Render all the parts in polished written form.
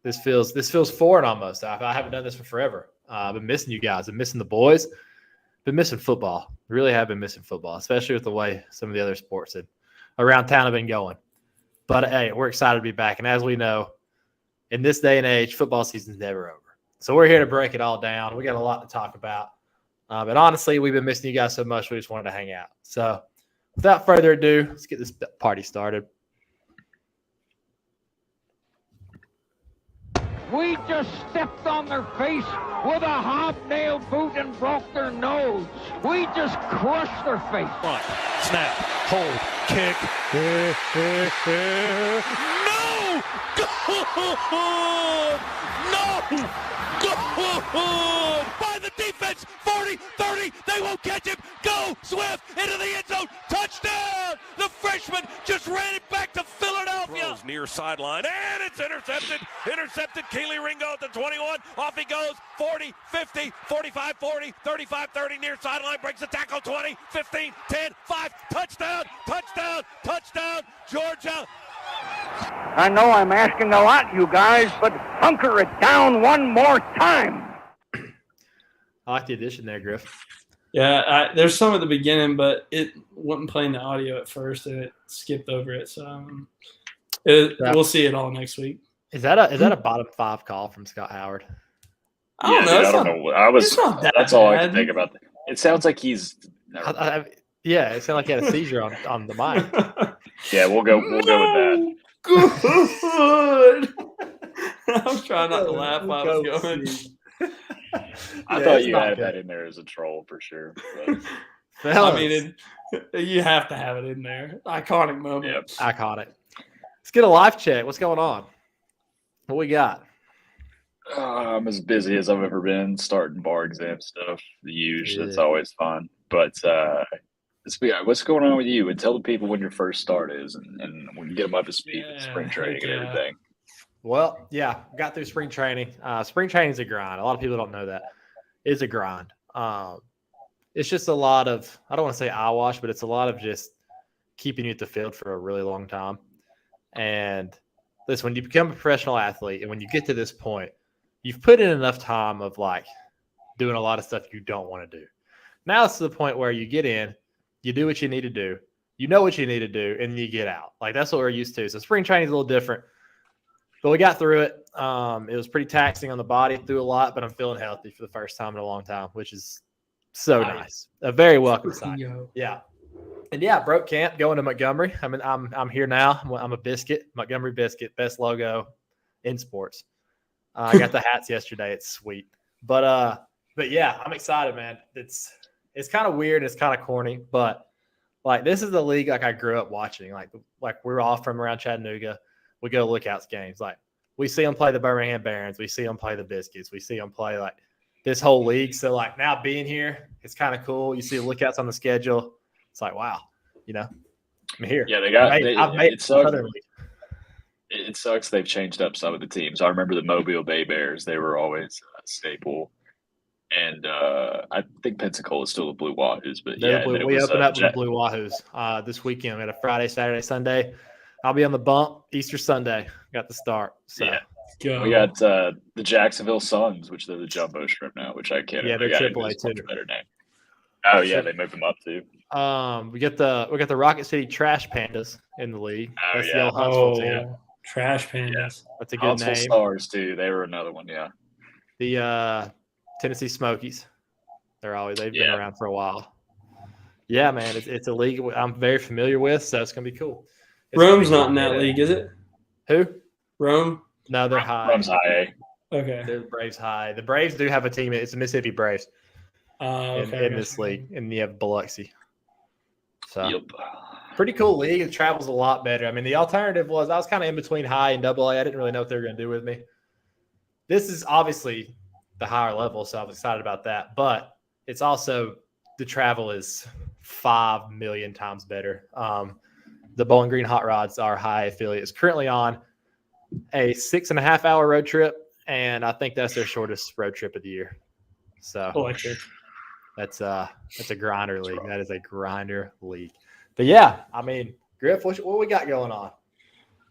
This feels foreign almost. I haven't done this for forever. I've been missing you guys. I've been missing the boys. Been missing football. Really have been missing football, especially with the way some of the other sports around town have been going. But, hey, we're excited to be back. And as we know, in this day and age, football season's never over. So we're here to break it all down. We got a lot to talk about. But honestly, we've been missing you guys so much, we just wanted to hang out. So without further ado, let's get this party started. We just stepped on their face with a hobnail boot and broke their nose. We just crushed their face. One, snap, hold, kick. No! Good! No! Good! By the defense, 40, 30, they won't catch him. Go, Swift, into the end zone, touchdown! The freshman just ran it back to Philadelphia. Throws near sideline, and it's intercepted. Intercepted, Keely Ringo at the 21. Off he goes, 40, 50, 45, 40, 35, 30, near sideline, breaks the tackle, 20, 15, 10, 5, touchdown, touchdown, touchdown, Georgia. I know I'm asking a lot, you guys, but hunker it down one more time. I like the addition there, Griff. Yeah, there's some at the beginning, but it wasn't playing the audio at first, and it skipped over it. So we'll see it all next week. Is that a bottom five call from Scott Howard? I don't know. Dude, I don't know. That's all I can think about. It sounds like he's. Yeah, it sounded like he had a seizure on the mic. Yeah, we'll go with that. Good. I'm trying not to laugh while I was going. I thought you had that in there as a troll for sure. But. I mean, you have to have it in there. Iconic moment. Yep. Iconic. Let's get a live check. What's going on? What we got? I'm as busy as I've ever been starting bar exam stuff. The usual. That's always fun. But what's going on with you? And tell the people when your first start is, and we can get them up to speed with spring training and everything. Well, yeah, got through spring training. Spring training is a grind. A lot of people don't know that. It's a grind. It's just a lot of, I don't want to say eyewash, but it's a lot of just keeping you at the field for a really long time. And listen, when you become a professional athlete and when you get to this point, you've put in enough time of like doing a lot of stuff you don't want to do. Now it's to the point where you get in, you do what you need to do, you know what you need to do, and you get out. Like that's what we're used to. So spring training is a little different. But we got through it. It was pretty taxing on the body, through a lot, but I'm feeling healthy for the first time in a long time, which is so nice. A very welcome sign. Yeah. And yeah, broke camp, going to Montgomery. I mean, I'm here now. I'm a biscuit, Montgomery biscuit, best logo in sports. I got the hats yesterday. It's sweet. But yeah, I'm excited, man. It's kind of weird. It's kind of corny, but like this is the league like I grew up watching. Like we're all from around Chattanooga. We go to Lookouts games. Like we see them play the Birmingham Barons. We see them play the Biscuits. We see them play like this whole league. So like now being here, it's kind of cool. You see the Lookouts on the schedule. It's like, wow, I'm here. Yeah, it sucks they've changed up some of the teams. I remember the Mobile Bay Bears. They were always a staple. And I think Pensacola is still the Blue Wahoos. But we open up with the Blue Wahoos this weekend. We had a Friday, Saturday, Sunday. I'll be on the bump Easter Sunday. Got the start. So. Yeah. We got the Jacksonville Suns, which they're the Jumbo Shrimp now, which I can't. Yeah, they're AAA too. Better name. Oh yeah, they moved them up too. We got the Rocket City Trash Pandas in the league. Oh, that's the old Huntsville team. Trash Pandas. Yeah. That's a good Huntsville name. Stars too. They were another one. Yeah. The Tennessee Smokies. They've been around for a while. Yeah, man, it's a league I'm very familiar with, so it's gonna be cool. Rome's not in that league, is it? Who? Rome? No, they're high. Rome's high. Okay. They're Braves high. The Braves do have a team. It's the Mississippi Braves in this league, and you have Biloxi. So pretty cool league. It travels a lot better. I mean, the alternative was I was kind of in between high and AA. I didn't really know what they were going to do with me. This is obviously the higher level, so I was excited about that. But it's also the travel is 5 million times better. The Bowling Green Hot Rods, our high affiliate, is currently on a 6.5-hour road trip, and I think that's their shortest road trip of the year. So that's a grinder league. That is a grinder league. But yeah, I mean, Griff, what we got going on?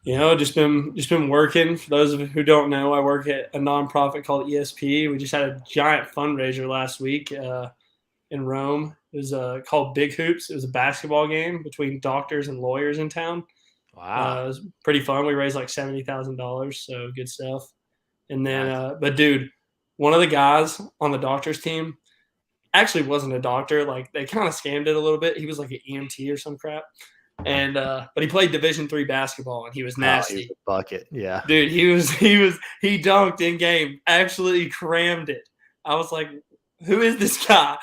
Just been working. For those of you who don't know, I work at a nonprofit called ESP. We just had a giant fundraiser last week in Rome. It was called Big Hoops. It was a basketball game between doctors and lawyers in town. Wow. It was pretty fun. We raised like $70,000, so good stuff. And then, Nice. but dude, one of the guys on the doctors team actually wasn't a doctor. Like they kind of scammed it a little bit. He was like an EMT or some crap. And but he played Division III basketball, and he was Oh, nasty. he was a bucket. Yeah. Dude, he dunked in game, absolutely crammed it. I was like, who is this guy?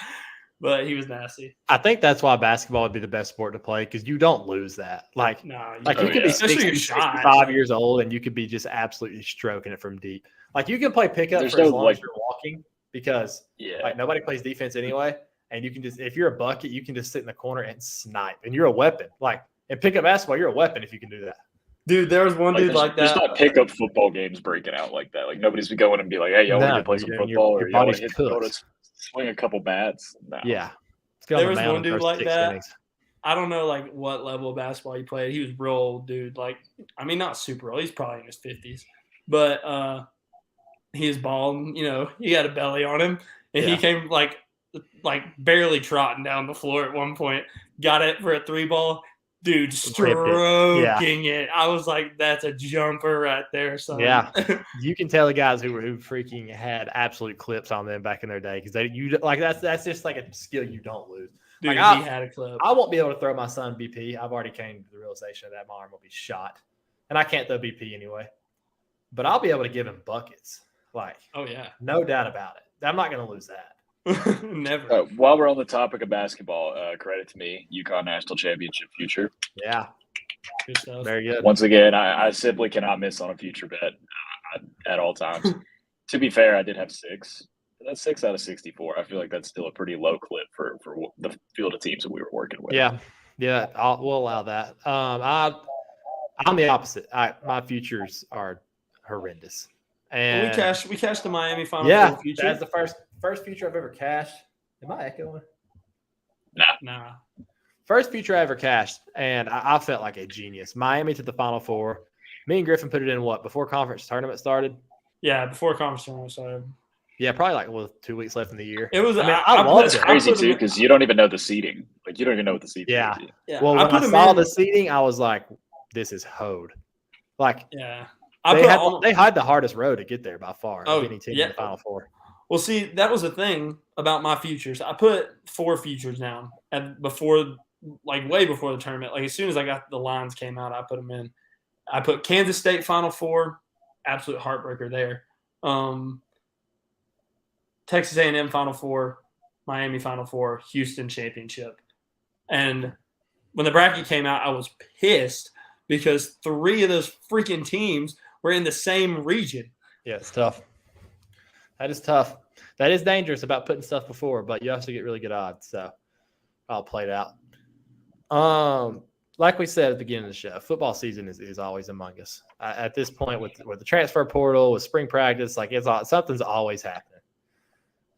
But he was nasty. I think that's why basketball would be the best sport to play because you don't lose that. Like you could be especially 60, your shot. 65 years old and you could be just absolutely stroking it from deep. Like you can play pickup There's for as no, long as like- you're walking because Yeah. like nobody plays defense anyway. And you can just, if you're a bucket, you can just sit in the corner and snipe. And you're a weapon. Like in pickup basketball, you're a weapon if you can do that. Dude, there was one dude there's, like there's that. not pickup football games breaking out like that. Like nobody's been going and be like, "Hey, y'all want to play some your football?" Or y'all want body's to go to cooked. swing a couple bats? No. Yeah. Let's get on There the was mound one in the dude first like 6 that. innings. I don't know like what level of basketball he played. He was real old dude. Like, I mean, not super old. He's probably in his 50s. But he is bald. He had a belly on him. And he came like barely trotting down the floor at one point. Got it for a 3-ball. Dude, stroking it. I was like, that's a jumper right there, son. Yeah. You can tell the guys who freaking had absolute clips on them back in their day because that's just like a skill you don't lose. Dude, Like, he had a clip. I won't be able to throw my son BP. I've already came to the realization that my arm will be shot, and I can't throw BP anyway. But I'll be able to give him buckets. Like, Oh yeah, no doubt about it. I'm not going to lose that. never. While we're on the topic of basketball, credit to me, UConn National Championship future. Yeah, Good stuff. very good. Once again, I simply cannot miss on a future bet at all times. To be fair, I did have 6. That's 6 out of 64. I feel like that's still a pretty low clip for the field of teams that we were working with. Yeah, we'll allow that. I'm the opposite. My futures are horrendous. And we cashed the Miami Final Four future. That's the first future I've ever cashed. Am I echoing? Nah. First future I ever cashed, and I felt like a genius. Miami to the Final Four. Me and Griffin put it in before conference tournament started? Yeah, before conference tournament started. Yeah, probably like 2 weeks left in the year. It was. I love That's it. crazy too because you don't even know the seating. Like you don't even know what the seating Yeah. is. Yeah. Well, when I saw the seating, I was like, "This is hoed." Like, yeah, they had the hardest road to get there by far. Oh, of any team in the Final Four. Well, see, that was the thing about my futures. I put 4 futures down way before the tournament. Like as soon as I got the lines came out, I put them in. I put Kansas State Final Four, absolute heartbreaker there. Texas A&M Final Four, Miami Final Four, Houston Championship. And when the bracket came out, I was pissed because 3 of those freaking teams were in the same region. Yeah, it's tough. That is tough. That is dangerous about putting stuff before, but you also get really good odds. So I'll play it out. Like we said at the beginning of the show, football season is always among us. At this point, with the transfer portal, with spring practice, like something's always happening.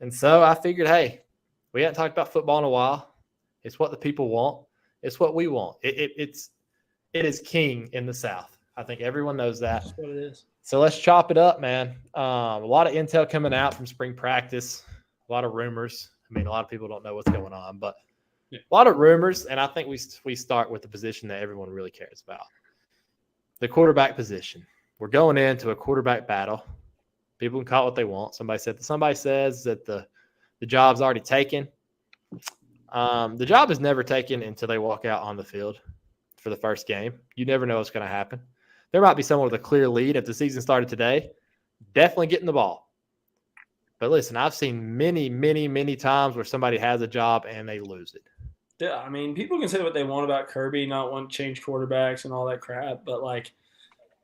And so I figured, hey, we haven't talked about football in a while. It's what the people want. It's what we want. It is king in the South. I think everyone knows that. That's what it is. So let's chop it up, man. A lot of intel coming out from spring practice. A lot of rumors. I mean, a lot of people don't know what's going on, but a lot of rumors. And I think we start with the position that everyone really cares about, the quarterback position. We're going into a quarterback battle. People can call it what they want. Somebody says that the job's already taken. The job is never taken until they walk out on the field for the first game. You never know what's going to happen. There might be someone with a clear lead. If the season started today, definitely getting the ball. But listen, I've seen many, many, many times where somebody has a job and they lose it. Yeah, I mean, people can say what they want about Kirby, not wanting to change quarterbacks and all that crap, but, like,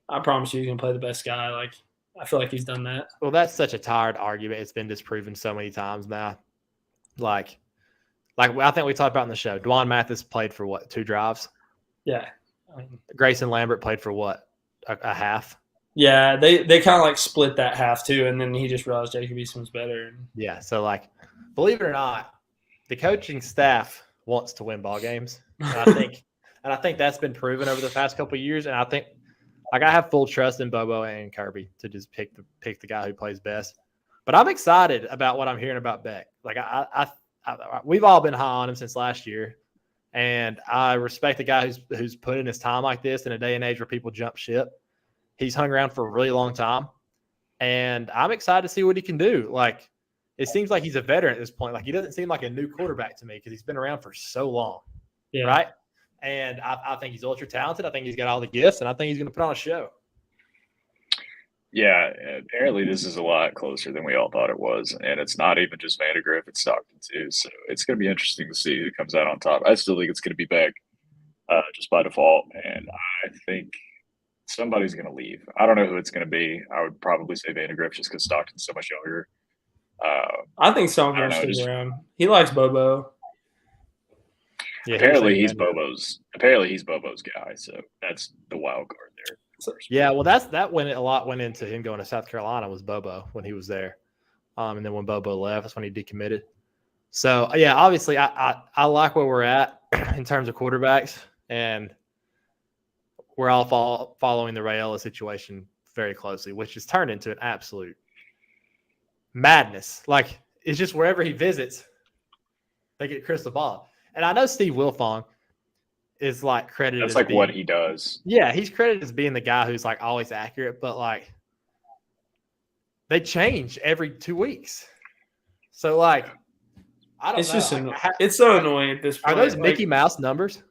I promise you he's going to play the best guy. Like, I feel like he's done that. Well, that's such a tired argument. It's been disproven so many times now. Like I think we talked about in the show, Dwan Mathis played for what, 2 drives? Yeah. Grayson Lambert played for what, a half? Yeah, they kind of like split that half too, and then he just realized Jacob Easton's better. Yeah, so like, believe it or not, the coaching staff wants to win ball games. And I think that's been proven over the past couple of years. And I think Like I have full trust in Bobo and Kirby to just pick the guy who plays best. But I'm excited about what I'm hearing about Beck. Like we've all been high on him since last year, and I respect the guy who's put in his time like this in a day and age where people jump ship. He's hung around for a really long time, and I'm excited to see what he can do. Like it seems like he's a veteran at this point. Like he doesn't seem like a new quarterback to me because he's been around for so long, right? And I think he's ultra talented. I think he's got all the gifts, and I think he's going to put on a show. Yeah, apparently this is a lot closer than we all thought it was, and it's not even just Vandegrift, it's Stockton too. So it's going to be interesting to see who comes out on top. I still think it's going to be Beck, just by default, and I think somebody's going to leave. I don't know who it's going to be. I would probably say Vandegrift just because Stockton's so much younger. I think Stockton will stick around. He likes Bobo. Yeah, apparently he's Bobo's guy, so that's the wild card there. Yeah, well, that went a lot went into him going to South Carolina was Bobo when he was there, and then when Bobo left, that's when he decommitted. So yeah, obviously I like where we're at in terms of quarterbacks, and we're all following the Raiola situation very closely, which has turned into an absolute madness. Like it's just wherever he visits, they get crystal ball. And I know Steve Wilfong is like credited. That's like what he does. Yeah, he's credited as being the guy who's like always accurate, but like they change every 2 weeks. So like, I don't know. Just it's so annoying at this point. Are those Mickey Mouse numbers?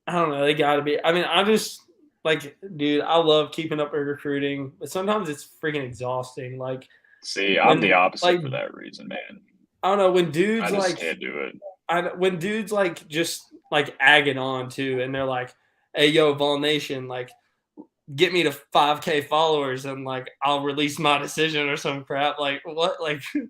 I don't know. They got to be. I mean, I just like, dude, I love keeping up with recruiting, but sometimes it's freaking exhausting. Like, see, I'm the opposite for that reason, man. I don't know when dudes I just like can't do it. When dudes like just like agging on too, and they're like, "Hey, yo, Vol Nation, like, get me to 5K followers, and like I'll release my decision or some crap." Like what? Like, dude.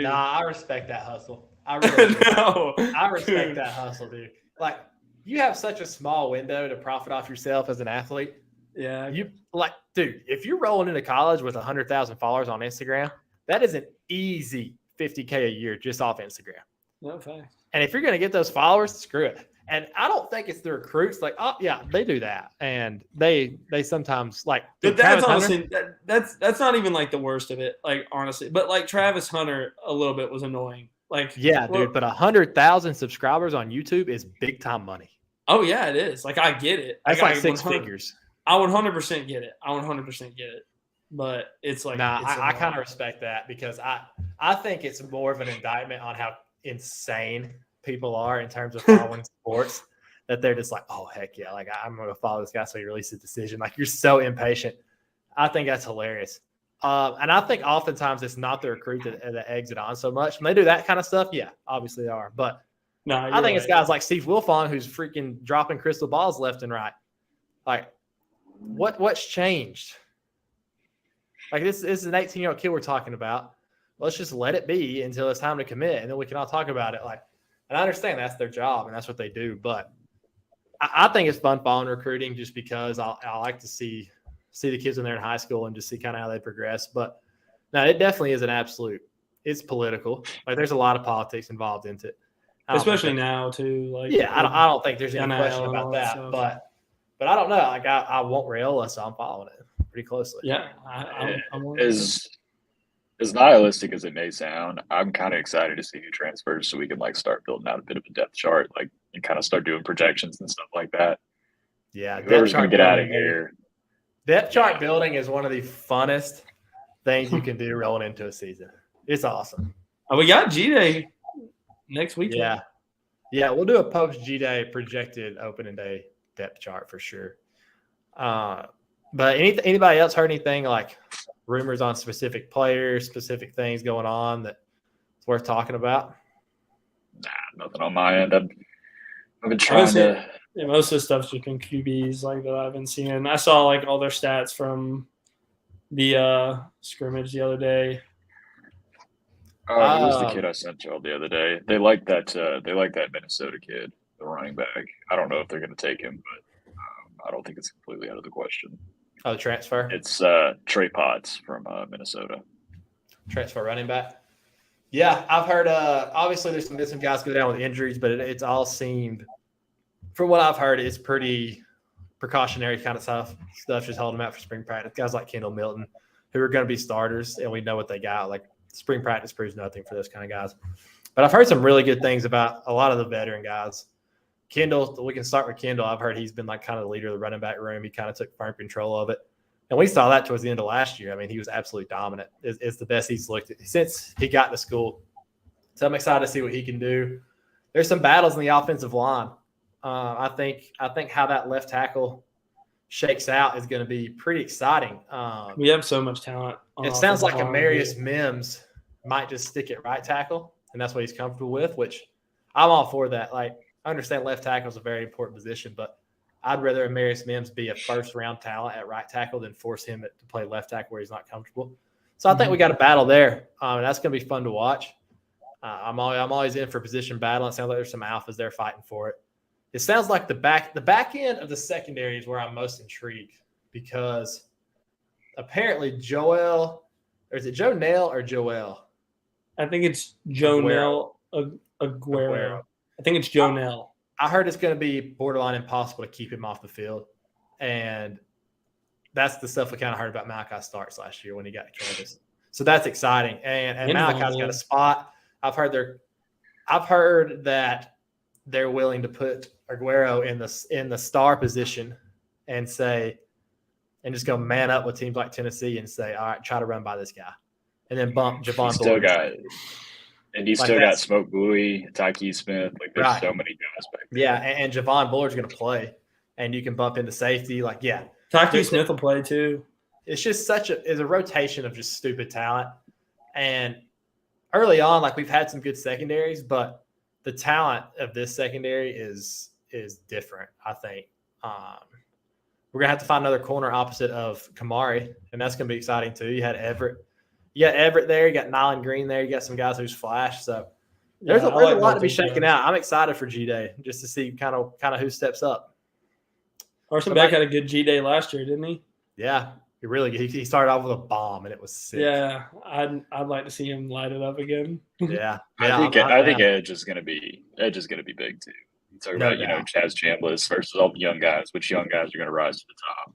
Nah, I respect that hustle. I really no, I respect that hustle, dude. Like you have such a small window to profit off yourself as an athlete. Yeah, you like, dude. If you're rolling into college with 100,000 followers on Instagram, that is an easy $50K a year just off Instagram. No thanks. And if you're going to get those followers, screw it. And I don't think it's the recruits. Like, oh yeah, they do that, and they sometimes like. But that's honestly that's not even like the worst of it. Like honestly, but like Travis Hunter a little bit was annoying. Like yeah, dude. But 100,000 subscribers on YouTube is big time money. Oh yeah, it is. Like I get it. That's like 6 figures. I 100% get it. I 100% get it. But it's like I kind of respect that because I think it's more of an indictment on how insane people are in terms of following sports that they're just like, oh heck yeah, like I'm gonna follow this guy so he releases a decision. Like you're so impatient. I think that's hilarious. And I think oftentimes it's not the recruit that eggs it on so much. When they do that kind of stuff, yeah, obviously they are. But no, I think it's guys like Steve Wilfong who's freaking dropping crystal balls left and right. Like what's changed? Like this is an 18-year-old kid we're talking about. Let's just let it be until it's time to commit, and then we can all talk about it. Like, and I understand that's their job and that's what they do, but I think it's fun following recruiting just because I like to see the kids when they're in high school and just see kind of how they progress. But no, it definitely is an absolute. It's political. Like, there's a lot of politics involved in it, especially now too. Like, yeah, I don't think there's any question about that. But I don't know. Like, I want Raiola, so I'm following it pretty closely. Yeah, as nihilistic as it may sound, I'm kind of excited to see who transfers so we can like start building out a bit of a depth chart, like, and kind of start doing projections and stuff like that. Yeah, whoever's going to get out of here. Depth chart building is one of the funnest things you can do rolling into a season. It's awesome. Oh, we got G-Day next week. Yeah, we'll do a post G-Day projected opening day depth chart for sure. But anybody else heard anything like rumors on specific players, specific things going on that's worth talking about? Nah, nothing on my end. I've been trying to. Yeah, most of the stuff's just been QBs like that I've been seeing. I saw like all their stats from the scrimmage the other day. Who was the kid I sent y'all the other day? They like that. They like that Minnesota kid, the running back. I don't know if they're going to take him, but I don't think it's completely out of the question. Oh, the transfer? It's Trey Potts from Minnesota. Transfer running back. Yeah, I've heard. Obviously, there's been some guys go down with injuries, but it's all seemed, from what I've heard, it's pretty precautionary kind of stuff just holding them out for spring practice. Guys like Kendall Milton, who are going to be starters, and we know what they got. Like spring practice proves nothing for those kind of guys. But I've heard some really good things about a lot of the veteran guys. Kendall, we can start with Kendall. I've heard he's been like kind of the leader of the running back room. He kind of took firm control of it. And we saw that towards the end of last year. I mean, he was absolutely dominant. It's the best he's looked at since he got to school. So I'm excited to see what he can do. There's some battles in the offensive line. I think how that left tackle shakes out is going to be pretty exciting. We have so much talent. It sounds like Amarius Mims might just stick at right tackle, and that's what he's comfortable with, which I'm all for that. Like, I understand left tackle is a very important position, but I'd rather Amarius Mims be a first-round talent at right tackle than force him to play left tackle where he's not comfortable. So I think we got a battle there. And that's going to be fun to watch. I'm always in for position battle. It sounds like there's some alphas there fighting for it. It sounds like the back end of the secondary is where I'm most intrigued because apparently Joel, or is it Joe Nail or Joel? I think it's Joe Nail Aguero. I think it's Joe Nail. I heard it's going to be borderline impossible to keep him off the field. And that's the stuff we kind of heard about Malachi Starks last year when he got to Kansas. So that's exciting. And Malachi's got a spot. I've heard that they're willing to put Aguero in the star position and just go man up with teams like Tennessee and say, all right, try to run by this guy. And then bump Javon Bullard. And you still got Smoke Bowie, Tyke Smith. Like, there's so many guys back there. Yeah, and Javon Bullard's going to play. And you can bump into safety. Like, yeah. Tyke Smith will play too. It's just it's a rotation of just stupid talent. And early on, like, we've had some good secondaries, but the talent of this secondary is different, I think. We're going to have to find another corner opposite of Kamari, and that's going to be exciting too. You had Everett. You got Everett there. You got Nyland Green there. You got some guys who's flash. So there's a lot to be shaking out. I'm excited for G-Day just to see kind of who steps up. Carson Beck had a good G-Day last year, didn't he? Yeah, he started off with a bomb, and it was sick. Yeah, I'd like to see him light it up again. Yeah. I think Edge is going to be big too. You talk about Chaz Chambliss versus all the young guys. Which young guys are going to rise to the top?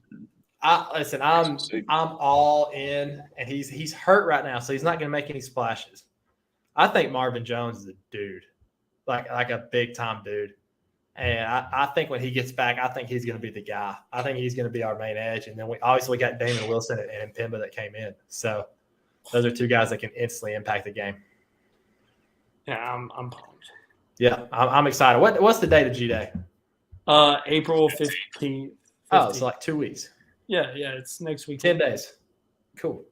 I'm all in, and he's hurt right now, so he's not going to make any splashes. I think Marvin Jones is a dude, like a big time dude, and I think when he gets back, I think he's going to be the guy. I think he's going to be our main edge, and then we obviously got Damon Wilson and Pimba that came in. So those are two guys that can instantly impact the game. Yeah, I'm pumped. Yeah, I'm excited. What's the date of G-Day? April 15th. Oh, so like 2 weeks. Yeah, it's next week. 10 days. Cool.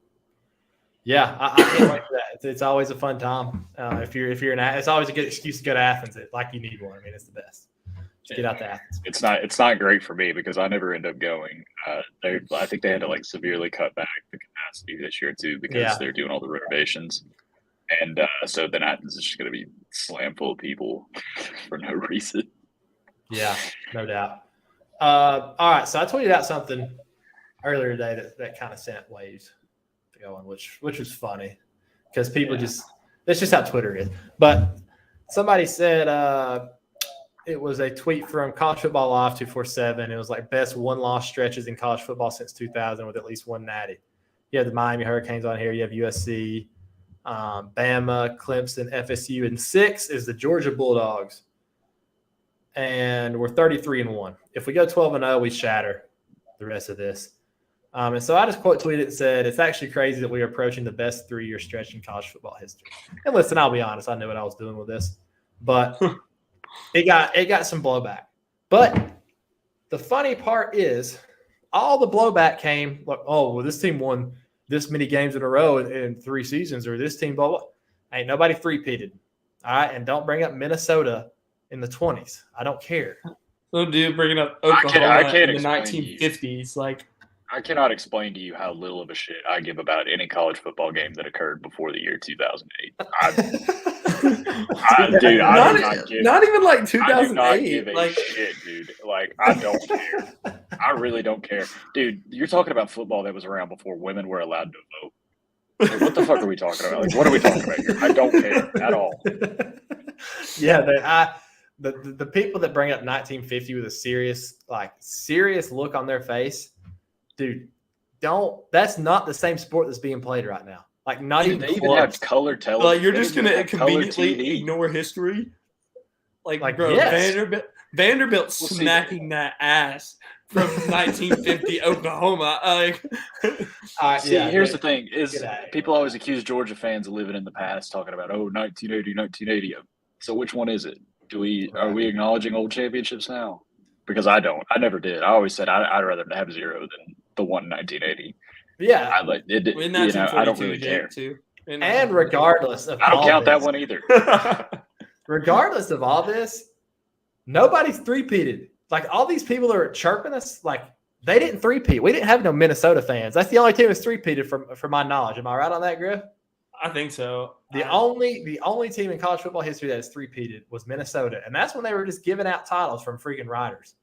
Yeah, I can't wait for that. It's always a fun time. If you're it's always a good excuse to go to Athens. Like you need one. I mean, it's the best. Just get out to Athens. It's not great for me because I never end up going. I think they had to like severely cut back the capacity this year too because they're doing all the renovations, and so then Athens is just going to be slam full of people for no reason. Yeah, no doubt. All right, so I tweeted out something earlier today that kind of sent waves going, which was funny because people that's just how Twitter is. But somebody said it was a tweet from College Football Live 247. It was like best one-loss stretches in college football since 2000 with at least one natty. You have the Miami Hurricanes on here. You have USC, Bama, Clemson, FSU, and 6 is the Georgia Bulldogs. And we're 33-1. If we go 12-0, we shatter the rest of this. And so I just quote tweeted and said, it's actually crazy that we are approaching the best 3-year stretch in college football history. And listen, I'll be honest, I knew what I was doing with this. But it got some blowback. But the funny part is all the blowback came like, oh, well, this team won this many games in a row in 3 seasons, or this team, blah, blah. Ain't nobody three-peated. All right, and don't bring up Minnesota in the 20s. I don't care. So, dude, bringing up Oklahoma in the 1950s, like. I cannot explain to you how little of a shit I give about any college football game that occurred before the year 2008. Not even like 2008. I do not give a shit, dude. Like, I don't care. I really don't care. Dude, you're talking about football that was around before women were allowed to vote. Like, what the fuck are we talking about? Like, what are we talking about here? I don't care at all. Yeah, the people that bring up 1950 with a serious look on their face, dude, that's not the same sport that's being played right now. Like not Dude, even they even close. have color television. Like you're just gonna conveniently ignore history. Like bro, yes. Vanderbilt smacking that ass from 1950 Oklahoma. Here's the thing: is people always accuse Georgia fans of living in the past, talking about 1980. So which one is it? Are we acknowledging old championships now? Because I don't. I never did. I always said I'd rather have 0 than the one in 1980. Yeah, I like it. I don't really care. Too. And regardless of I don't count that one either. Regardless of all this, nobody's three-peated. Like all these people that are chirping us, like they didn't three-peat. We didn't have no Minnesota fans. That's the only team that's three-peated from my knowledge. Am I right on that, Griff? I think so. The only team in college football history that is three-peated was Minnesota, and that's when they were just giving out titles from freaking riders.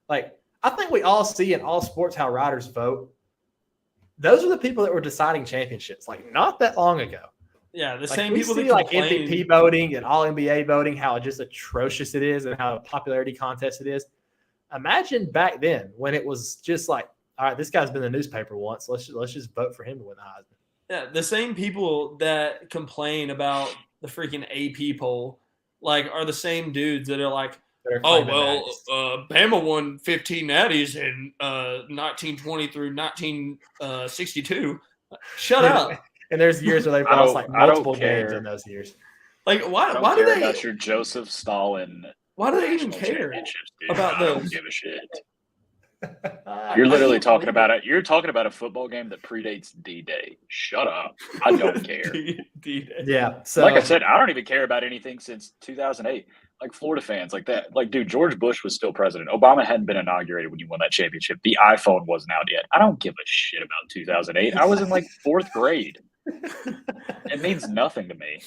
Like I think we all see in all sports how riders vote. Those are the people that were deciding championships, like not that long ago. Yeah, the same people that like MVP voting and All NBA voting, how just atrocious it is and how a popularity contest it is. Imagine back then when it was just like, all right, this guy's been in the newspaper once. Let's just vote for him to win the Heisman. Yeah, the same people that complain about the freaking AP poll, like, are the same dudes that are like, Bama won 15 natties in 1920 through 1962. Shut up. And there's years where they've lost like multiple games in those years. Like, why do they about your Joseph Stalin? Why do they even care about those? I don't give a shit. You're literally talking about it. You're talking about a football game that predates D-Day. Shut up. I don't care. D-Day. Yeah. So, like I said, I don't even care about anything since 2008. Like Florida fans, like that. Like, dude, George Bush was still president. Obama hadn't been inaugurated when you won that championship. The iPhone wasn't out yet. I don't give a shit about 2008. I was in like 4th grade. It means nothing to me.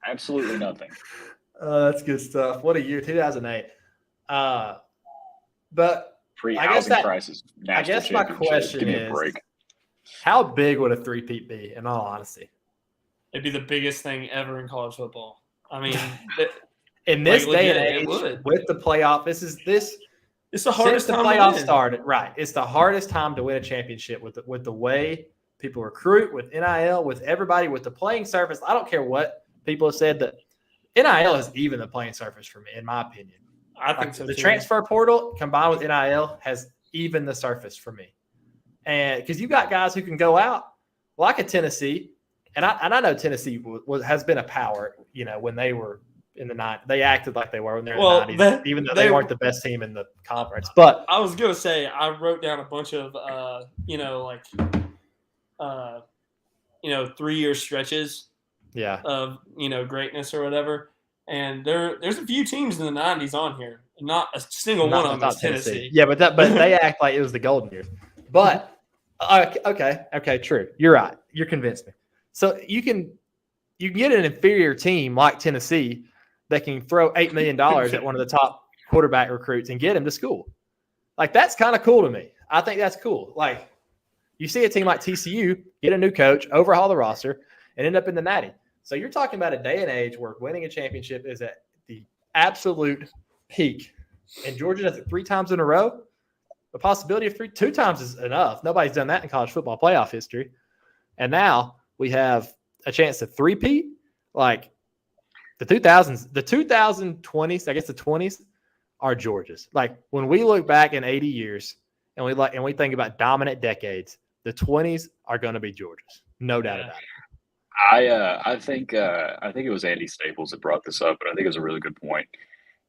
Absolutely nothing. That's good stuff. What a year, 2008. But pre-housing crisis. I guess my question is, how big would a three-peat be, in all honesty? It'd be the biggest thing ever in college football. I mean, in this day and age, with the playoff, it's the hardest time the playoff started. Right, it's the hardest time to win a championship with the way people recruit, with NIL, with everybody, with the playing surface. I don't care what people have said, that NIL has even the playing surface for me, in my opinion. I think so. The transfer portal combined with NIL has even the surface for me, and because you got guys who can go out like a Tennessee, and I know Tennessee has been a power. You know, when they were in the 90s, they acted like they were when they were in the 90s, even though they weren't the best team in the conference. But I was gonna say, I wrote down a bunch of 3-year stretches. Yeah. Of greatness or whatever. And there's a few teams in the 90s on here. Not a single one of them is Tennessee. Yeah, but they act like it was the golden years. But okay, true. You're right. You're convinced me. So you can get an inferior team like Tennessee that can throw $8 million at one of the top quarterback recruits and get him to school. Like, that's kind of cool to me. I think that's cool. Like, you see a team like TCU get a new coach, overhaul the roster, and end up in the Natty. So you're talking about a day and age where winning a championship is at the absolute peak. And Georgia does it 3 times in a row. The possibility of 2 times is enough. Nobody's done that in college football playoff history. And now we have a chance to three-peat. Like, the 2000s, the 2020s, I guess the 20s are Georgia's. Like, when we look back in 80 years and we think about dominant decades, the 20s are going to be Georgia's. No doubt about it. I think it was Andy Staples that brought this up, but I think it was a really good point.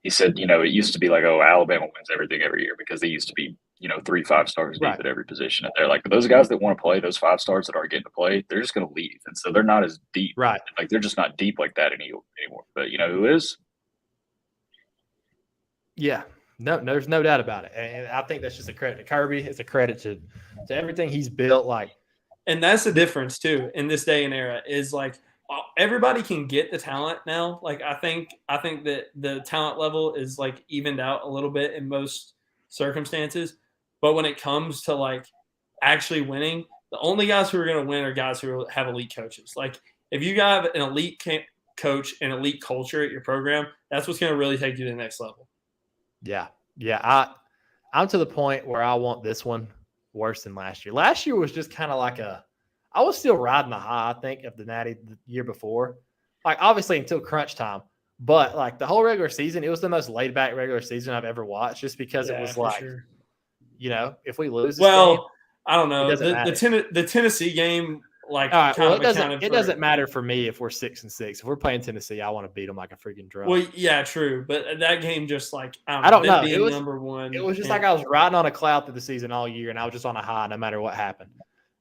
He said, it used to be like, Alabama wins everything every year because they used to be, 3 5-stars deep at every position. And they're like, those guys that want to play, those 5-stars that aren't getting to play, they're just going to leave. And so they're not as deep. Right. Like, they're just not deep like that anymore. But you know who is? Yeah. No, there's no doubt about it. And I think that's just a credit to Kirby. It's a credit to everything he's built. And that's the difference too in this day and era is like everybody can get the talent now. Like I think that the talent level is like evened out a little bit in most circumstances. But when it comes to like actually winning, the only guys who are going to win are guys who have elite coaches. Like if you have an elite coach and elite culture at your program, that's what's going to really take you to the next level. Yeah. I'm to the point where I want this one worse than last year. Last year was just kind of like I was still riding the high, I think, of the Natty the year before. Like, obviously until crunch time. But, like, the whole regular season, it was the most laid-back regular season I've ever watched just because it was like, if we lose this game, I don't know. it doesn't matter. The Tennessee game, like, all right, well, it doesn't matter for me if we're 6-6. If we're playing Tennessee, I want to beat them like a freaking drum. Well, yeah, true. But that game just, like, I don't know. It was number one. It was just like I was riding on a cloud through the season all year, and I was just on a high no matter what happened.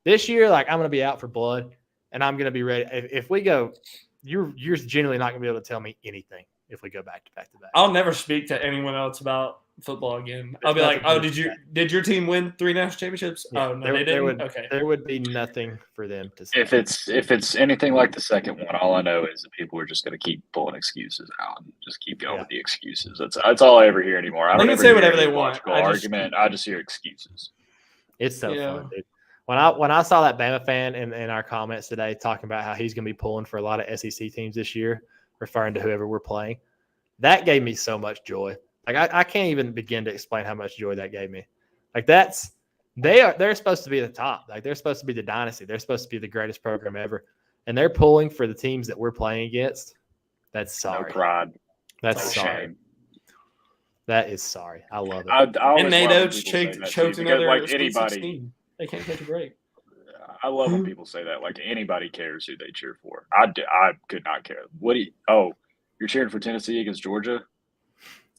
This year, like, I'm going to be out for blood, and I'm going to be ready. If we go – you're genuinely not going to be able to tell me anything if we go back to back. I'll never speak to anyone else about football again. I'll be like, "Oh, did your team win 3 national championships?" Yeah, oh no, they didn't. There would be nothing for them to say. If it's anything like the second one, all I know is that people are just going to keep pulling excuses out and just keep going with the excuses. That's all I ever hear anymore. I don't can say whatever they want. I just hear excuses. It's so fun, dude. When I saw that Bama fan in our comments today talking about how he's going to be pulling for a lot of SEC teams this year, referring to whoever we're playing, that gave me so much joy. Like, I can't even begin to explain how much joy that gave me. Like, they're supposed to be the top. Like, they're supposed to be the dynasty. They're supposed to be the greatest program ever, and they're pulling for the teams that we're playing against. That's sorry. No pride. That's no sorry. Shame. That is sorry. I love it. And Nado's choked another like anybody. They can't catch a break. I love when people say that. Like, anybody cares who they cheer for. I could not care. You're cheering for Tennessee against Georgia?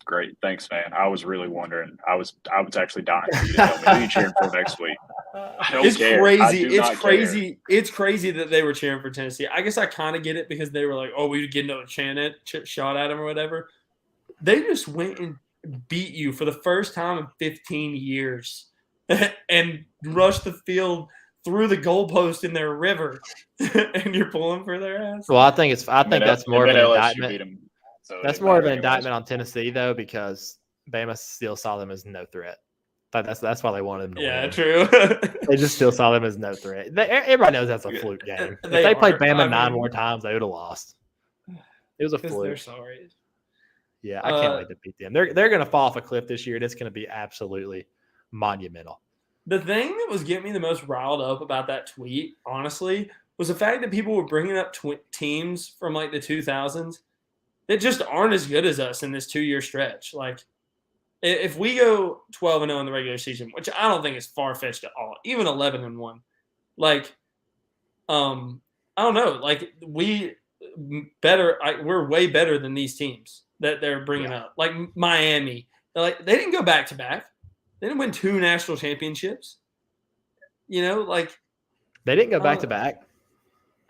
Great. Thanks, man. I was really wondering. I was actually dying for you to tell me who you cheering for next week. I don't care. Crazy. It's crazy. Care. It's crazy that they were cheering for Tennessee. I guess I kind of get it because they were like, "Oh, we would get another shot at them or whatever." They just went and beat you for the first time in 15 years. And rush the field through the goalpost in their river, and you're pulling for their ass. Well, I think that's more of an indictment. That's more of an indictment on Tennessee, though, because Bama still saw them as no threat. That's why they wanted them to win. Yeah, true. They just still saw them as no threat. Everybody knows that's a fluke game. If they played Bama 9 more times, they would have lost. It was a fluke. They're sorry. Yeah, I can't wait to beat them. They're going to fall off a cliff this year, and it's going to be absolutely monumental. The thing that was getting me the most riled up about that tweet, honestly, was the fact that people were bringing up teams from like the 2000s that just aren't as good as us in this 2-year stretch. Like, if we go 12-0 in the regular season, which I don't think is far-fetched at all, even 11-1, like, I don't know, like we're way better than these teams that they're bringing up. Like Miami, like they didn't go back-to-back. They didn't win 2 national championships. Like they didn't go back to back.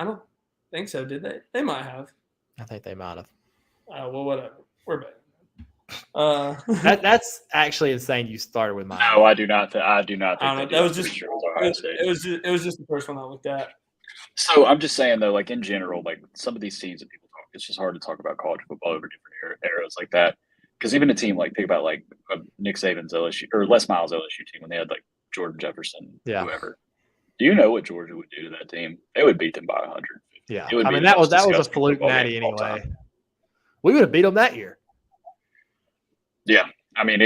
I don't think so, did they? They might have. I think they might have. Well, whatever. We're better. That's actually insane. You started with Miami. No, I do not. I do not. Think that was just. It was just the first one I looked at. So I'm just saying though, like in general, like some of these teams that people talk, it's just hard to talk about college football over different eras like that. Because even a team like think about like Nick Saban's LSU or Les Miles' LSU team when they had like Jordan Jefferson, whoever. Do you know what Georgia would do to that team? They would beat them by 100. Yeah, I mean that was a fluke natty anyway. We would have beat them that year. Yeah, I mean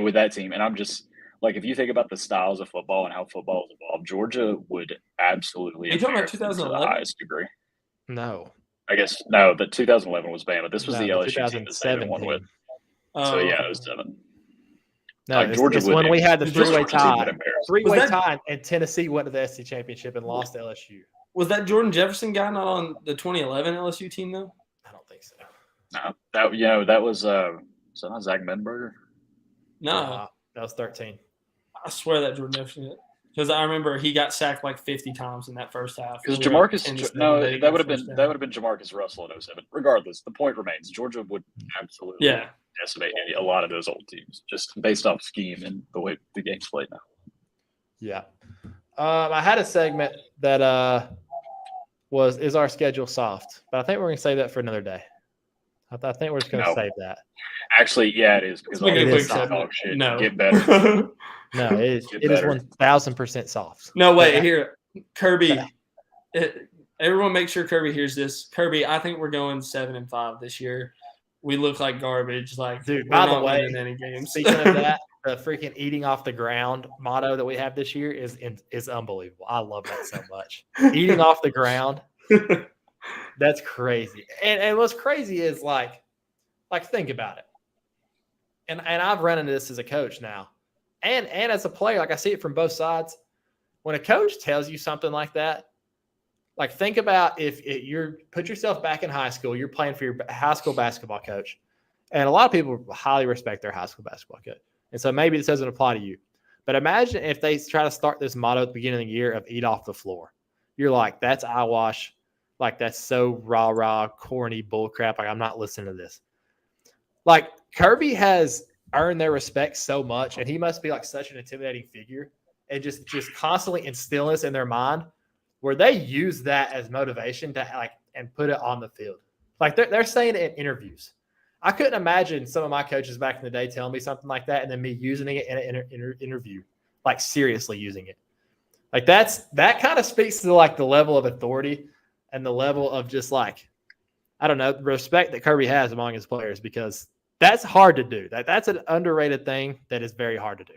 with that team, and I'm just like if you think about the styles of football and how football has evolved, Georgia would absolutely. Are you talking about 2011? To the highest degree. No, I guess no. The 2011 was Bama. This was the LSU team that Saban 2017 won with. So yeah, it was 7. No, like Georgia it's when we had the three-way tie. Three-way that, tie, and Tennessee went to the SEC championship and lost to LSU. Was that Jordan Jefferson guy not on the 2011 LSU team though? I don't think so. No, that was is that not Zach Menberger? No, that was 13. I swear that Jordan Jefferson. Because I remember he got sacked like 50 times in that first half. Because Jamarcus, that would have been Jamarcus Russell in 07. Regardless, the point remains: Georgia would absolutely decimate a lot of those old teams just based off scheme and the way the game's played now. Yeah, I had a segment that is our schedule soft, but I think we're gonna save that for another day. I think we're just gonna save that. Actually, yeah, it is because all this dog shit get better. No, it is 1,000% soft. No, wait, here, Kirby. everyone make sure Kirby hears this. Kirby, I think we're going 7-5 this year. We look like garbage. Like, Dude, we're by the not way, winning any games. speaking of that, the freaking eating off the ground motto that we have this year is unbelievable. I love that so much. Eating off the ground. That's crazy. And what's crazy is like think about it. And I've run into this as a coach now. And as a player, like I see it from both sides. When a coach tells you something like that, like think about if you're put yourself back in high school, you're playing for your high school basketball coach. And a lot of people highly respect their high school basketball coach. And so maybe this doesn't apply to you. But imagine if they try to start this motto at the beginning of the year of eat off the floor. You're like, that's eyewash. Like, that's so rah-rah, corny bullcrap. Like, I'm not listening to this. Like, Kirby has earned their respect so much, and he must be like such an intimidating figure and just constantly instill this in their mind where they use that as motivation to like and put it on the field. Like, they're saying it in interviews. I couldn't imagine some of my coaches back in the day telling me something like that and then me using it in an interview, like seriously using it. Like that kind of speaks to like the level of authority and the level of just like, I don't know, the respect that Kirby has among his players, because that's hard to do. That's an underrated thing that is very hard to do.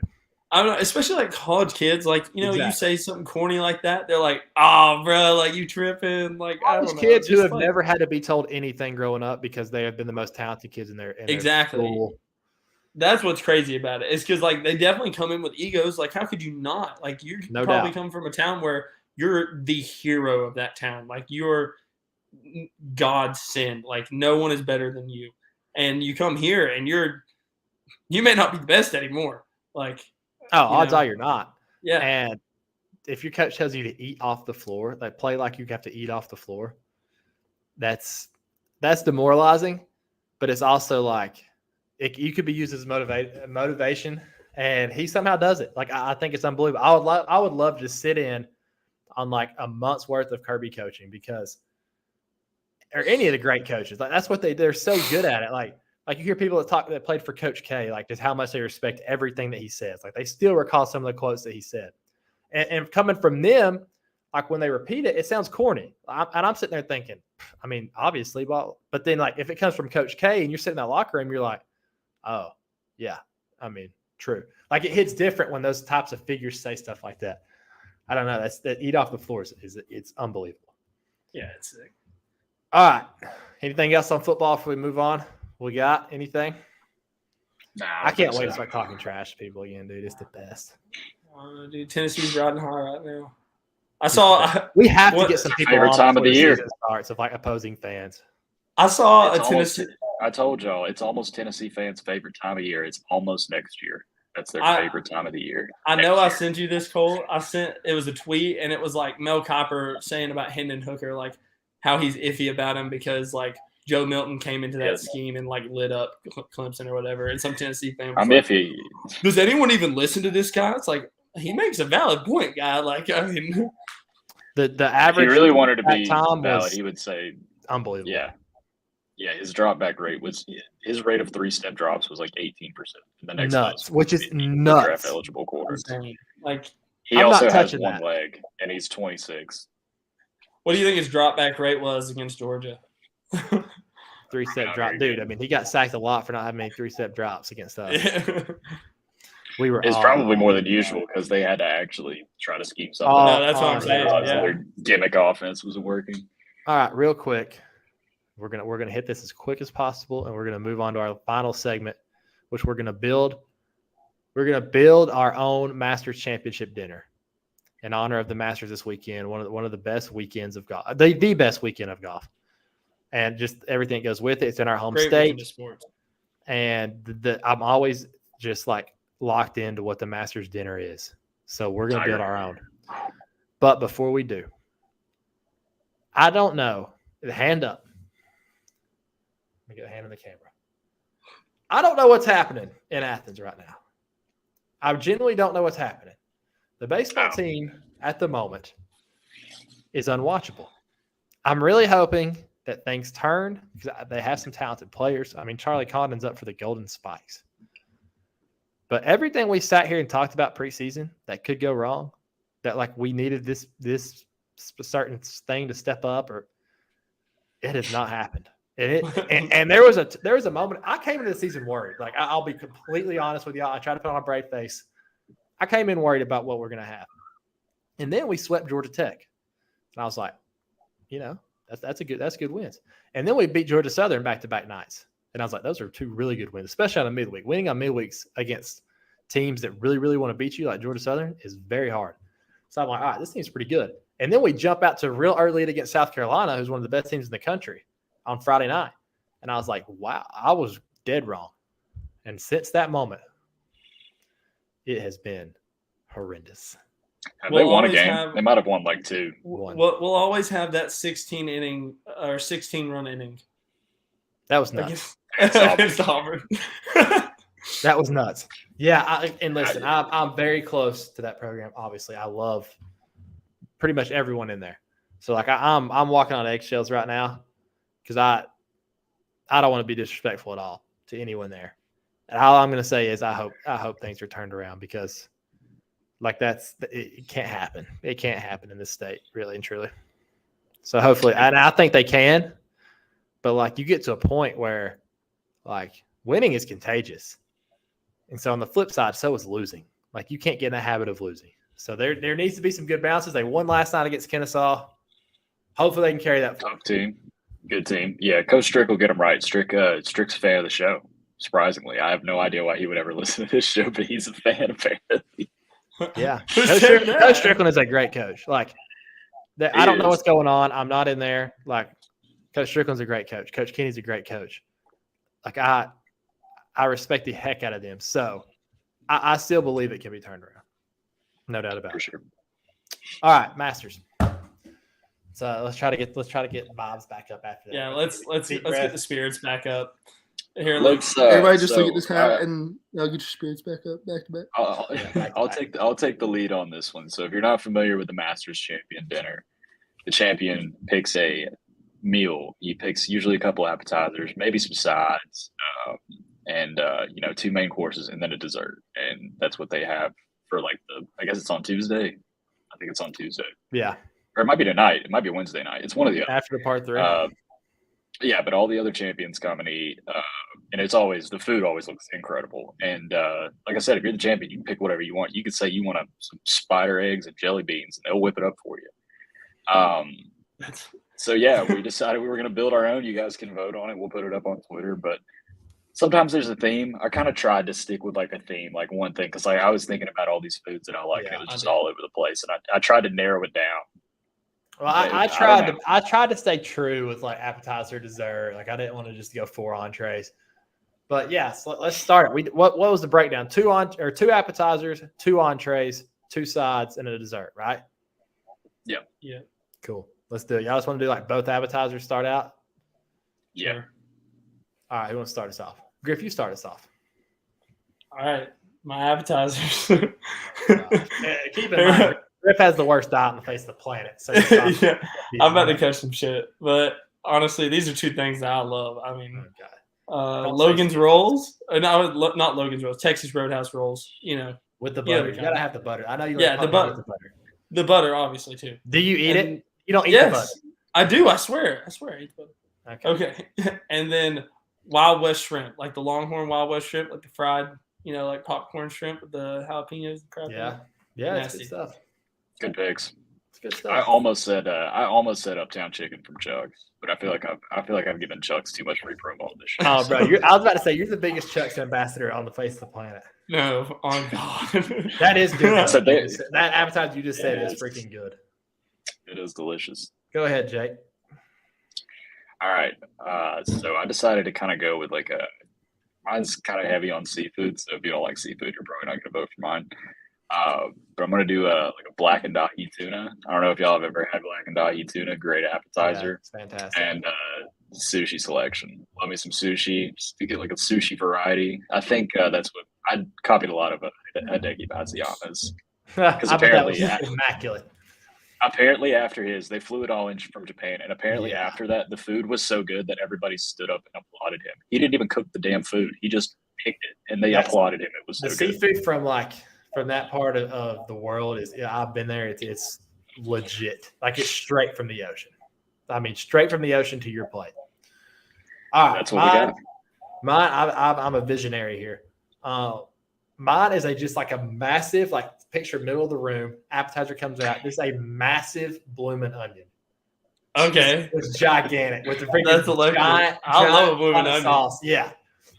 I don't know, especially like college kids. Like, you know, Exactly. You say something corny like that, they're like, "Oh, bro, like you tripping?" Like, I don't know. Kids who Just have like, never had to be told anything growing up because they have been the most talented kids in their exactly. school. That's what's crazy about it. It's because like they definitely come in with egos. Like, how could you not? Like, you No probably doubt. come from a town where you're the hero of that town. Like, you're God's send. Like, no one is better than you. And you come here and you may not be the best anymore. Like, odds are you're not. Yeah. And if your coach tells you to eat off the floor, like play like you have to eat off the floor, that's demoralizing. But it's also like you could be used as motivation, and he somehow does it. Like I think it's unbelievable. I would love to sit in on like a month's worth of Kirby coaching, because or any of the great coaches, like that's what they're so good at it. Like you hear people that played for Coach K, like just how much they respect everything that he says. Like they still recall some of the quotes that he said. And coming from them, like when they repeat it, it sounds corny. And I'm sitting there thinking, I mean, obviously, but then like if it comes from Coach K and you're sitting in that locker room, you're like, oh, yeah, I mean, true. Like it hits different when those types of figures say stuff like that. I don't know. That eat off the floor it's unbelievable. Yeah, it's sick. All right. Anything else on football before we move on? We got anything? Nah, I can't wait to start talking trash to people again, dude. It's the best. Dude, Tennessee's riding high right now. We have to get some people favorite on time of the year starts of like opposing fans. I saw It's a Tennessee. I told y'all it's almost Tennessee fans' favorite time of year. It's almost next year. That's their favorite time of the year. I know I sent you this, Cole. It was a tweet, and it was like Mel Kiper saying about Hendon Hooker, like how he's iffy about him because like Joe Milton came into that scheme and like lit up Clemson or whatever. And some Tennessee fan was like, iffy. Does anyone even listen to this guy? It's like, he makes a valid point, guy. Like, I mean, the average. If he really wanted to be valid, he would say unbelievable. Yeah, his drop back rate his rate of 3-step drops was like 18%. The next nuts, which is nuts. Draft eligible quarters. Like he also has one leg, and he's 26. What do you think his drop back rate was against Georgia? 3-step drop, dude. I mean, he got sacked a lot for not having any 3-step drops against us. It's probably more than usual because they had to actually try to scheme something. No, that's what I'm saying. Their gimmick offense wasn't working. All right, real quick, we're gonna hit this as quick as possible, and we're gonna move on to our final segment, which we're gonna build. We're gonna build our own Masters Championship dinner in honor of the Masters this weekend. One of the best weekends of golf, the best weekend of golf, and just everything that goes with it. It's in our home state, and I'm always just like locked into what the Masters dinner is. So we're gonna build our own. But before we do, I don't know. Hand up. Let me get a hand on the camera. I don't know what's happening in Athens right now. I genuinely don't know what's happening. The baseball team at the moment is unwatchable. I'm really hoping that things turn because they have some talented players. I mean, Charlie Condon's up for the Golden Spikes. But everything we sat here and talked about preseason that could go wrong, that like we needed this certain thing to step up, or it has not happened. And there was a moment I came into the season worried. Like I'll be completely honest with y'all. I tried to put on a brave face. I came in worried about what we're going to have, and then we swept Georgia Tech, and I was like, that's good wins. And then we beat Georgia Southern back-to-back nights, and I was like, those are two really good wins, especially on a midweek. Winning on midweeks against teams that really, really want to beat you, like Georgia Southern, is very hard. So I'm like, all right, this team's pretty good. And then we jump out to a real early lead against South Carolina, who's one of the best teams in the country, on Friday night. And I was like, wow, I was dead wrong. And since that moment, it has been horrendous. Have they won a game? They might have won like 2. We'll always have that 16 run inning. That was nuts. Against Auburn. That was nuts. Yeah, and listen, I'm very close to that program. Obviously, I love pretty much everyone in there. So like I'm walking on eggshells right now because I don't want to be disrespectful at all to anyone there. And all I'm going to say is I hope things are turned around, because like it can't happen. It can't happen in this state, really and truly. So hopefully, and I think they can, but like you get to a point where like winning is contagious. And so on the flip side, so is losing. Like you can't get in the habit of losing. So there needs to be some good bounces. They won last night against Kennesaw. Hopefully they can carry that forward. Tough team. Good team. Yeah, Coach Strick will get them right. Strick's a fan of the show, surprisingly. I have no idea why he would ever listen to this show, but he's a fan, apparently. Yeah. Coach Strickland is a great coach. Like, I don't know what's going on. I'm not in there. Like, Coach Strickland's a great coach. Coach Kenny's a great coach. Like, I respect the heck out of them. So I still believe it can be turned around. No doubt about it. For sure. All right, Masters. So let's try to get vibes back up after that. Yeah, let's get the spirits back up. Here, everybody just look at this hat and get your spirits back up, back to back. I'll take the lead on this one. So if you're not familiar with the Masters Champion dinner, the champion picks a meal. He picks usually a couple appetizers, maybe some sides, and 2 main courses, and then a dessert. And that's what they have for I guess it's on Tuesday. I think it's on Tuesday. Yeah. Or it might be tonight. It might be Wednesday night. It's one of the other. After the part 3. Yeah, but all the other champions come and eat, and the food always looks incredible. And like I said, if you're the champion, you can pick whatever you want. You could say you want some spider eggs and jelly beans, and they'll whip it up for you. So yeah, we decided we were going to build our own. You guys can vote on it. We'll put it up on Twitter. But sometimes there's a theme. I kind of tried to stick with like a theme, like one thing, because I was thinking about all these foods that I like, and it was just all over the place. And I tried to narrow it down. Well, I tried to stay true with like appetizer, dessert. Like I didn't want to just go 4 entrees. But yes, let's start. What was the breakdown? 2 appetizers, 2 entrees, 2 sides, and a dessert, right? Yeah. Yeah. Cool. Let's do it. Y'all just want to do like both appetizers start out? Yeah. Sure. All right, who wants to start us off? Griff, you start us off. All right. My appetizers. Keep in mind, Griff has the worst diet on the face of the planet. So yeah, I'm about to catch some shit. But honestly, these are 2 things that I love. I mean, Logan's rolls. No, not Logan's rolls. Texas Roadhouse rolls. With the butter. You gotta have the butter. I know you. The butter. With the butter. The butter, obviously, too. Do you eat it? You don't eat the butter. I do. I swear. I eat the butter. Okay. And then Wild West shrimp, like the Longhorn Wild West shrimp, like the fried, like popcorn shrimp with the jalapenos and crap. Yeah, that's good stuff. Good picks. It's good stuff. I almost said Uptown Chicken from Chuck's, but I feel like I've given Chuck's too much free promo on this show. Oh, bro, I was about to say you're the biggest Chuck's ambassador on the face of the planet. No, on God. That is good. So that appetizer you just said is freaking good. It is delicious. Go ahead, Jake. All right. So I decided to kind of go with mine's kind of heavy on seafood. So if you don't like seafood, you're probably not going to vote for mine. But I'm going to do a black and dahi tuna. I don't know if y'all have ever had black and dahi tuna. Great appetizer. Yeah, it's fantastic. And sushi selection. Love me some sushi. Just to get like a sushi variety. I think that's what I copied a lot of Hideki Matsuyama's. Because apparently, immaculate. Apparently, after they flew it all in from Japan, and apparently after that, the food was so good that everybody stood up and applauded him. He didn't even cook the damn food; he just picked it, and they applauded him. It was so the good. Seafood from that part of the world is. Yeah, I've been there. It's legit. Like it's straight from the ocean. I mean, straight from the ocean to your plate. All right, that's what we got. Mine, I'm a visionary here. Mine is just like a massive, like picture middle of the room. Appetizer comes out. This is a massive blooming onion. Okay, It's gigantic with the freaking that's electric. I love a blooming onion sauce. Yeah,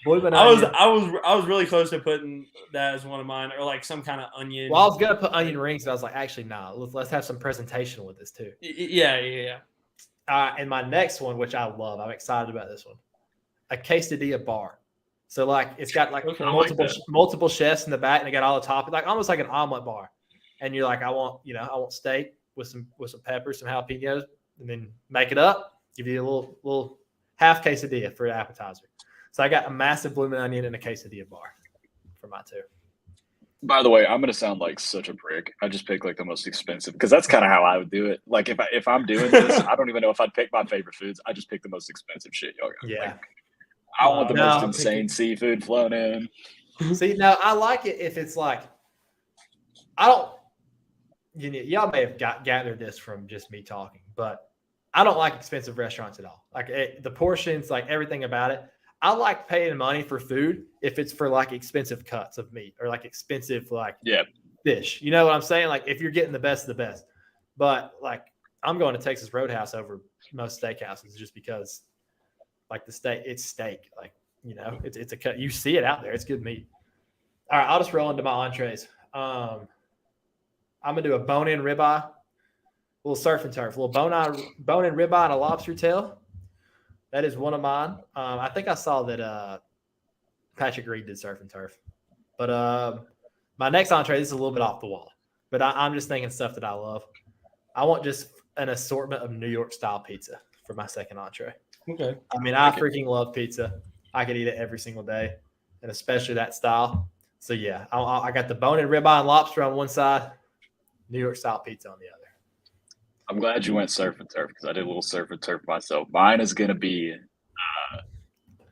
blooming onion. onion. I was really close to putting that as one of mine, or like some kind of onion. Well, I was gonna put onion rings, but I was like, actually, nah. Let's have some presentation with this too. Yeah. And my next one, which I love, I'm excited about this one. A quesadilla bar. So like it's got like multiple chefs in the back, and they got all the toppings, like almost like an omelet bar. And you're like, I want steak with some peppers, some jalapenos, and then make it up. Give you a little half quesadilla for an appetizer. So I got a massive blooming onion and a quesadilla bar for my two. By the way, I'm gonna sound like such a prick. I just pick like the most expensive because that's kind of how I would do it. Like if I'm doing this, I don't even know if I'd pick my favorite foods. I just pick the most expensive shit y'all got. Yeah. Like, I want the most insane seafood flown in. See, now I like it if it's like I don't. Y'all may have gathered this from just me talking, but I don't like expensive restaurants at all. Like the portions, like everything about it. I like paying money for food if it's for like expensive cuts of meat or like expensive fish. You know what I'm saying? Like if you're getting the best of the best. But like I'm going to Texas Roadhouse over most steakhouses just because like the steak, it's steak. Like, it's a cut. You see it out there. It's good meat. All right, I'll just roll into my entrees. I'm gonna do a bone-in ribeye, a little surf and turf, a little bone-in ribeye and a lobster tail. That is one of mine. I think I saw that Patrick Reed did surf and turf. But my next entree, this is a little bit off the wall. But I'm just thinking stuff that I love. I want just an assortment of New York style pizza for my second entree. Okay. I mean, I freaking love pizza. I could eat it every single day, and especially that style. So yeah, I got the bone-in ribeye and lobster on one side, New York style pizza on the other. I'm glad you went surf and turf because I did a little surf and turf myself. Mine is going to be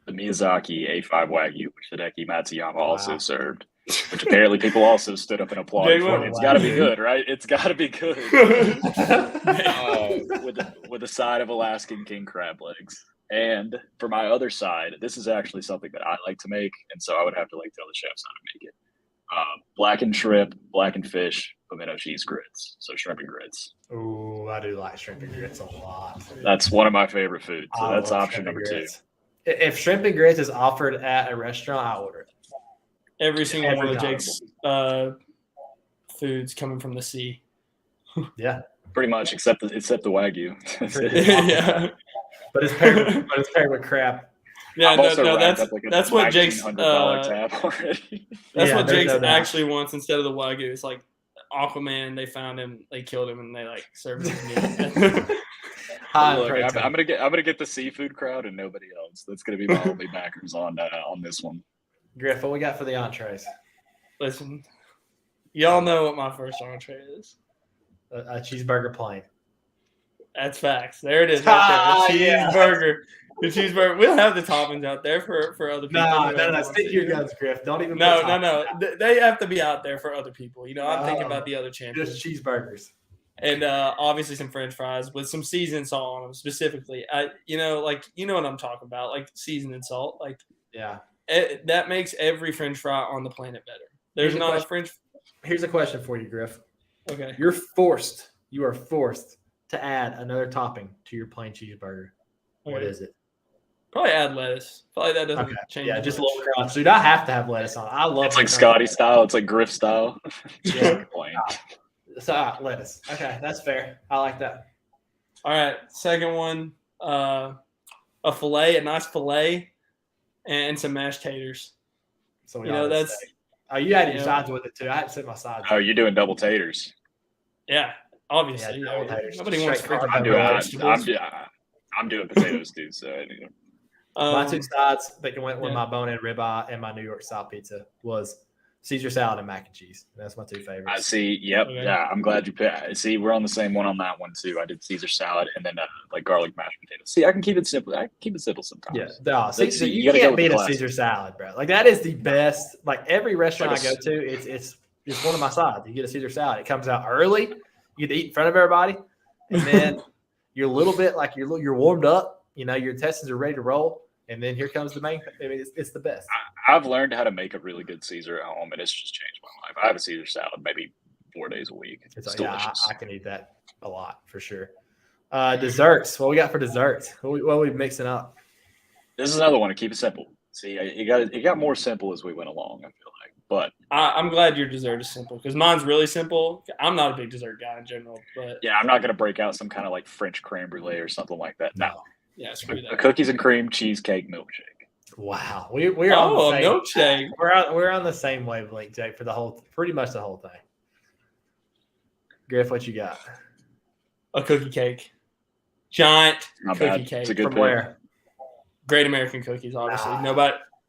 the Miyazaki A5 Wagyu, which Hideki Matsuyama also served, which apparently people also stood up and applauded for. It's got to be good, right? It's got to be good. With a side of Alaskan king crab legs. And for my other side, this is actually something that I like to make, and so I would have to tell the chefs how to make it. Blackened shrimp, blackened fish, pimento cheese grits. So shrimp and grits. Ooh, I do like shrimp and grits a lot. That's one of my favorite foods. So that's option number 2. If shrimp and grits is offered at a restaurant, I'll order it. Every single one of Jake's foods coming from the sea. Yeah. Pretty much, except the Wagyu. Yeah. But it's paired with crab. Yeah, that's what Jake's tab already. That's what Jake's actually wants instead of the Wagyu. It's like Aquaman, they found him, they killed him, and they served his meat. I'm gonna get the seafood crowd and nobody else. That's gonna be my only backers on this one. Griff, what we got for the entrees? Listen, y'all know what my first entree is. A cheeseburger plain. That's facts. There it is, right there. The cheeseburger. The cheeseburger. We don't have the toppings out there for other people. No. Stick to your guns, Griff. Don't even. No. They have to be out there for other people. I'm thinking about the other champions. Just cheeseburgers. And obviously some French fries with some seasoned salt on them specifically. You know what I'm talking about, like seasoned salt. That makes every French fry on the planet better. There's not a French. Here's a question for you, Griff. Okay. You are forced to add another topping to your plain cheeseburger. Okay. What is it? Probably add lettuce. Probably that doesn't change. Yeah, just a little crunch. Dude, I have to have lettuce on. I love it. It's like Scotty style. It's like Griff style. Yeah. So lettuce. Okay, that's fair. I like that. All right, second one, a nice fillet, and some mashed taters. So that's. Oh, you had your sides with it too. I had to set my sides. Oh, you're doing double taters. Yeah, obviously. Yeah, nobody wants freaking I'm doing potatoes too. So my two sides that went with my bone-in ribeye and my New York style pizza was Caesar salad and mac and cheese. That's my two favorites. I see. Yep. Okay. Yeah, I'm glad you picked. See, we're on the same one on that one too. I did Caesar salad and then garlic mashed potatoes. See, I can keep it simple. sometimes. Yeah. You can't beat a Caesar salad, bro. Like that is the best. Like every restaurant I go to, it's one of my sides. You get a Caesar salad. It comes out early. You get to eat in front of everybody, and then you're a little bit like you're warmed up. Your intestines are ready to roll, and then here comes the main. I mean, it's the best. I've learned how to make a really good Caesar at home, and it's just changed my life. I have a Caesar salad maybe 4 days a week. It's delicious. I can eat that a lot for sure. Desserts. What we got for desserts? What are we mixing up? This is another one to keep it simple. See, it got more simple as we went along, I feel like. But I'm glad your dessert is simple because mine's really simple. I'm not a big dessert guy in general, but yeah, I'm not gonna break out some kind of like French creme brulee or something like that. No. Yeah, screw that. A cookies and cream cheesecake milkshake. Wow, we're on the same, milkshake. We're on the same wavelength, Jake, for pretty much the whole thing. Griff, what you got? A cookie cake, giant cookie cake. It's a good From pick. where? Great American Cookies, obviously.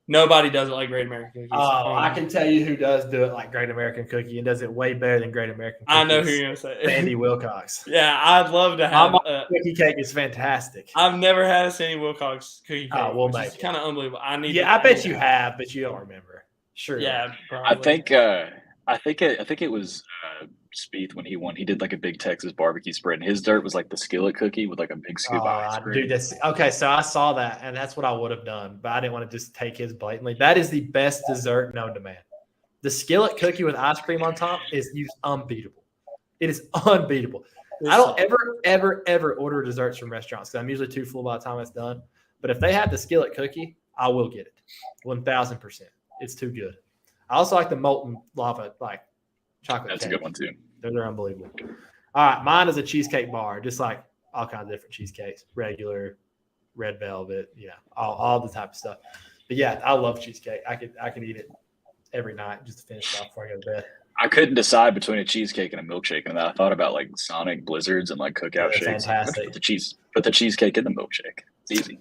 Nobody does it like Great American Cookies. Oh, I can tell you who does do it like Great American Cookie and does it way better than Great American Cookie. I know who you're gonna say. Sandy Wilcox. Yeah, I'd love to have. Cookie cake is fantastic. I've never had a Sandy Wilcox cookie cake. Oh, we'll which make is it. kind of unbelievable. I bet you have, but you don't remember. Sure. Yeah, probably. I think it was Spieth when he won. He did like a big Texas barbecue spread, and his dessert was like the skillet cookie with like a big scoop of ice cream. Dude, okay. So I saw that, and that's what I would have done, but I didn't want to just take his blatantly. That is the best dessert known to man. The skillet cookie with ice cream on top is unbeatable. It is unbeatable. I don't ever order desserts from restaurants because I'm usually too full by the time it's done. But if they have the skillet cookie, I will get it. 1,000%. It's too good. I also like the molten lava, like chocolate That's cake. a good one too. They're unbelievable. All right, mine is a cheesecake bar, just like all kinds of different cheesecakes, regular, red velvet, all the type of stuff. But yeah, I love cheesecake. I could eat it every night just to finish it off before I go to bed. I couldn't decide between a cheesecake and a milkshake, and then I thought about like Sonic Blizzards and like cookout shakes. Fantastic. Put the cheesecake in the milkshake. It's easy.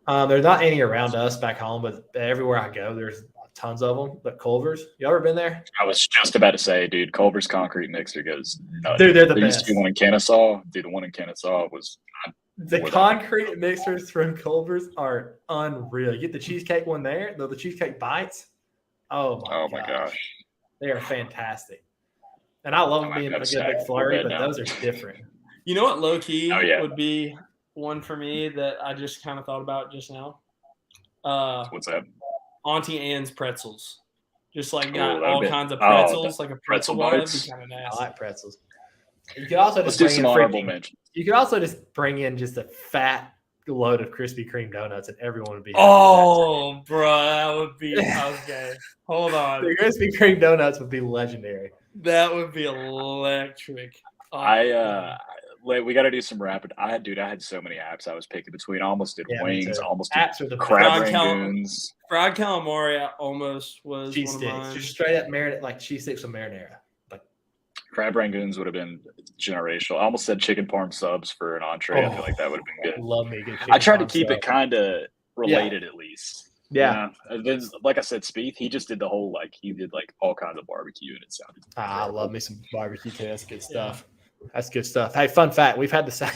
There's not any around us back home, but everywhere I go, there's tons of them. But Culver's, you ever been there? I was just about to say, dude, Culver's concrete mixer goes nuts. Dude, they're the there best. Used to be one in Kennesaw. Dude, the one in Kennesaw was the concrete mixers from Culver's are unreal. You get the cheesecake one there, the cheesecake bites. Oh my gosh. They are fantastic. And I love them being a good big flurry, but those are different. You know what low key would be one for me that I just kind of thought about just now? What's that? Auntie Anne's pretzels. Just like got all kinds of pretzels, like a pretzel bar. That'd be kind of nasty. I like pretzels. You could also just bring in honorable mention. You could also just bring in just a fat load of Krispy Kreme donuts, and everyone would be happy. Oh, bro, that would be okay. Hold on, the Krispy Kreme donuts would be legendary. That would be electric. We got to do some rapid. I had so many apps I was picking between. I almost did wings. Almost did crab rangoons. Fried calamari almost was cheese one sticks. of mine. Just straight up marinade, like cheese sticks with marinara. Like crab rangoons would have been generational. I almost said chicken parm subs for an entree. I feel like that would have been good. Love me good. I tried to keep it kind of related at least. Yeah. And then, like I said, Spieth, he just did the whole he did all kinds of barbecue, and it sounded. I love me some barbecue too. That's good stuff. That's good stuff. Hey, fun fact: we've had the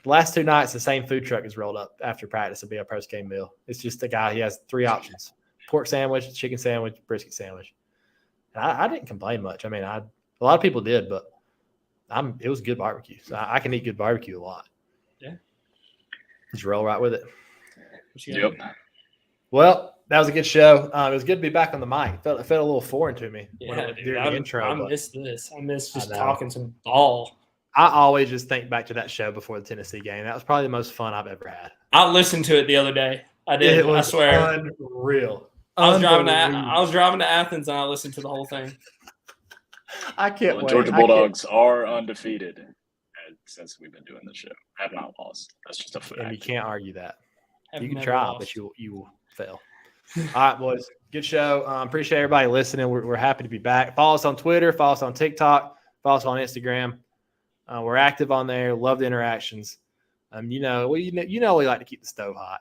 last 2 nights. The same food truck is rolled up after practice to be our post game meal. It's just the guy. He has 3 options: pork sandwich, chicken sandwich, brisket sandwich. And I didn't complain much. I mean, a lot of people did, but it was good barbecue. So I can eat good barbecue a lot. Yeah, just roll right with it. Yep. Well, that was a good show. It was good to be back on the mic. It felt a little foreign to me during the intro. I missed this. I missed just talking some ball. I always just think back to that show before the Tennessee game. That was probably the most fun I've ever had. I listened to it the other day. I did. It was I swear. Unreal. I was driving to Athens and I listened to the whole thing. I can't wait. Georgia Bulldogs are undefeated since we've been doing this show. Have not lost. That's just a fact. And you can't argue that. You can try, but you will fail. All right, boys. Good show. Appreciate everybody listening. We're happy to be back. Follow us on Twitter. Follow us on TikTok. Follow us on Instagram. We're active on there. Love the interactions. We like to keep the stove hot.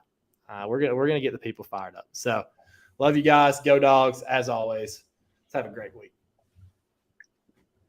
We're gonna get the people fired up. So, love you guys. Go Dogs. As always. Let's have a great week.